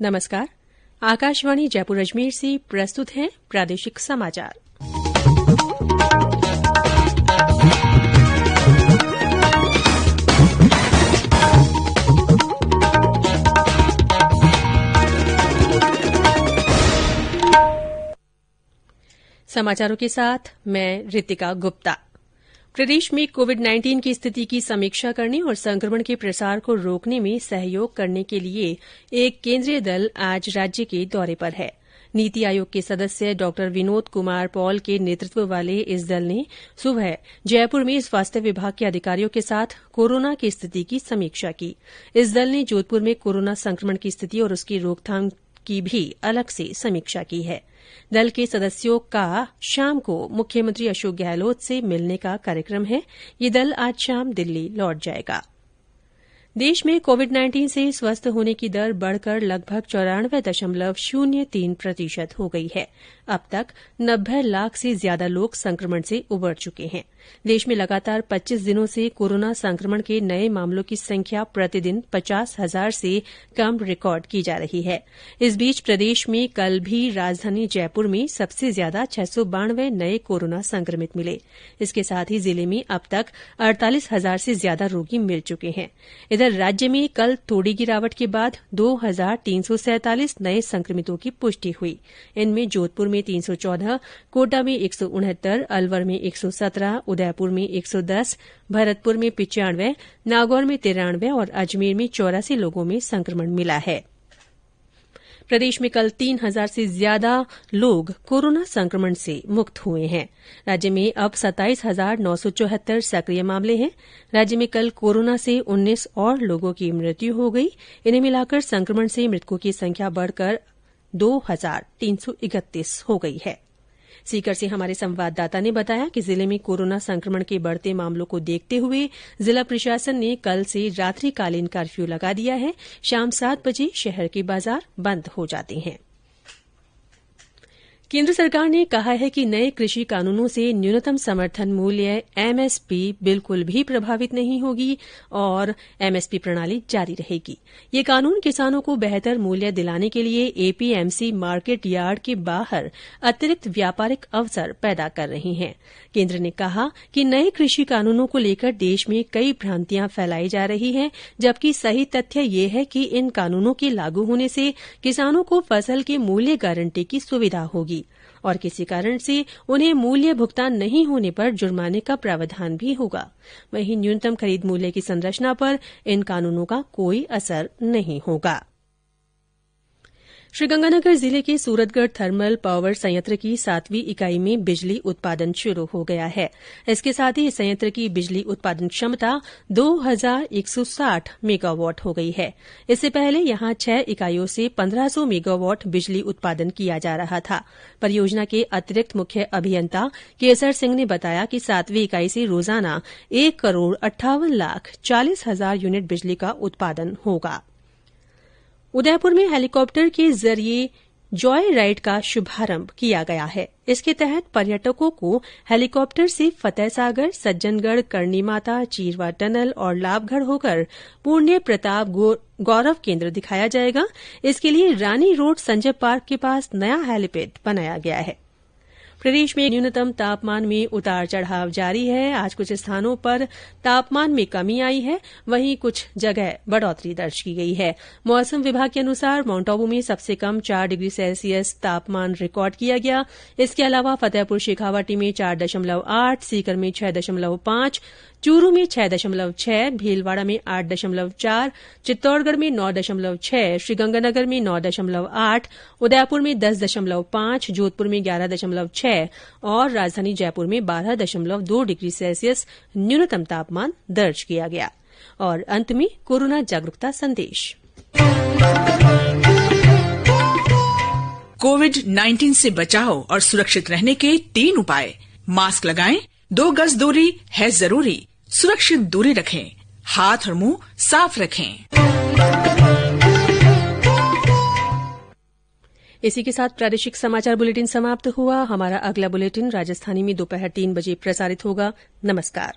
नमस्कार। आकाशवाणी जयपुर अजमेर से प्रस्तुत हैं प्रादेशिक समाचार। समाचारों के साथ मैं रितिका गुप्ता। प्रदेश में कोविड-19 की स्थिति की समीक्षा करने और संक्रमण के प्रसार को रोकने में सहयोग करने के लिए एक केंद्रीय दल आज राज्य के दौरे पर है। नीति आयोग के सदस्य डॉ विनोद कुमार पॉल के नेतृत्व वाले इस दल ने सुबह जयपुर में स्वास्थ्य विभाग के अधिकारियों के साथ कोरोना की स्थिति की समीक्षा की। इस दल ने जोधपुर में कोरोना संक्रमण की स्थिति और उसकी रोकथाम की भी अलग से समीक्षा की है। दल के सदस्यों का शाम को मुख्यमंत्री अशोक गहलोत से मिलने का कार्यक्रम है। ये दल आज शाम दिल्ली लौट जाएगा। देश में कोविड-19 से स्वस्थ होने की दर बढ़कर लगभग 94.03% हो गई है। अब तक 90 लाख से ज्यादा लोग संक्रमण से उबर चुके हैं। देश में लगातार 25 दिनों से कोरोना संक्रमण के नए मामलों की संख्या प्रतिदिन 50,000 से कम रिकॉर्ड की जा रही है। इस बीच प्रदेश में कल भी राजधानी जयपुर में सबसे ज्यादा 692 नए कोरोना संक्रमित मिले। इसके साथ ही जिले में अब तक 48,000 से ज्यादा रोगी मिल चुके हैं। इधर राज्य में कल थोड़ी गिरावट के बाद 2,347 नए संक्रमितों की पुष्टि हुई। इनमें जोधपुर में 314, कोटा में 169, अलवर में 117, उदयपुर में 110, भरतपुर में 95, नागौर में 93 और अजमेर में 84 लोगों में संक्रमण मिला है। प्रदेश में कल 3,000 से ज्यादा लोग कोरोना संक्रमण से मुक्त हुए हैं। राज्य में अब 27,974 सक्रिय मामले हैं। राज्य में कल कोरोना से 19 और लोगों की मृत्यु हो गई। इन्हें मिलाकर संक्रमण से मृतकों की संख्या बढ़कर 2,331 हो गई है। सीकर से हमारे संवाददाता ने बताया कि जिले में कोरोना संक्रमण के बढ़ते मामलों को देखते हुए जिला प्रशासन ने कल से रात्रिकालीन कर्फ्यू लगा दिया है। शाम 7 बजे शहर के बाजार बंद हो जाते हैं। केंद्र सरकार ने कहा है कि नए कृषि कानूनों से न्यूनतम समर्थन मूल्य एमएसपी बिल्कुल भी प्रभावित नहीं होगी और एमएसपी प्रणाली जारी रहेगी। ये कानून किसानों को बेहतर मूल्य दिलाने के लिए एपीएमसी मार्केट यार्ड के बाहर अतिरिक्त व्यापारिक अवसर पैदा कर रहे हैं। केंद्र ने कहा कि नए कृषि कानूनों को लेकर देश में कई भ्रांतियां फैलाई जा रही हैं, जबकि सही तथ्य ये है कि इन कानूनों के लागू होने से किसानों को फसल के मूल्य गारंटी की सुविधा होगी और किसी कारण से उन्हें मूल्य भुगतान नहीं होने पर जुर्माने का प्रावधान भी होगा। वहीं न्यूनतम खरीद मूल्य की संरचना पर इन कानूनों का कोई असर नहीं होगा। श्रीगंगानगर जिले के सूरतगढ़ थर्मल पावर संयंत्र की 7वीं इकाई में बिजली उत्पादन शुरू हो गया है। इसके साथ ही इस संयंत्र की बिजली उत्पादन क्षमता 2,160 मेगावाट हो गई है। इससे पहले यहां 6 इकाइयों से 1,500 मेगावाट बिजली उत्पादन किया जा रहा था। परियोजना के अतिरिक्त मुख्य अभियंता केसर सिंह ने बताया कि 7वीं इकाई से रोजाना 1,58,40,000 यूनिट बिजली का उत्पादन होगा। उदयपुर में हेलीकॉप्टर के जरिए जॉय राइड का शुभारंभ किया गया है। इसके तहत पर्यटकों को हेलीकॉप्टर से फतेहसागर, सज्जनगढ़, करनीमाता, चीरवा टनल और लाभगढ़ होकर पुण्य प्रताप गौरव केंद्र दिखाया जाएगा। इसके लिए रानी रोड संजय पार्क के पास नया हेलीपैड बनाया गया है। प्रदेश में न्यूनतम तापमान में उतार चढ़ाव जारी है। आज कुछ स्थानों पर तापमान में कमी आई है, वहीं कुछ जगह बढ़ोतरी दर्ज की गई है। मौसम विभाग के अनुसार माउंट आबू में सबसे कम 4 डिग्री सेल्सियस तापमान रिकॉर्ड किया गया। इसके अलावा फतेहपुर शेखावाटी में 4.8, सीकर में 6.5, चूरू में 6.6, भीलवाड़ा में 8.4, चित्तौड़गढ़ में 9.6, श्रीगंगानगर में 9.8, उदयपुर में 10.5, जोधपुर में 11.6 और राजधानी जयपुर में 12.2 डिग्री सेल्सियस न्यूनतम तापमान दर्ज किया गया। और अंत में कोरोना जागरूकता संदेश। कोविड-19 से बचाव और सुरक्षित रहने के 3 उपाय। मास्क लगाएं, 2 गज दूरी है जरूरी, सुरक्षित दूरी रखें, हाथ और मुंह साफ रखें। इसी के साथ प्रादेशिक समाचार बुलेटिन समाप्त हुआ। हमारा अगला बुलेटिन राजस्थानी में दोपहर 3 बजे प्रसारित होगा। नमस्कार।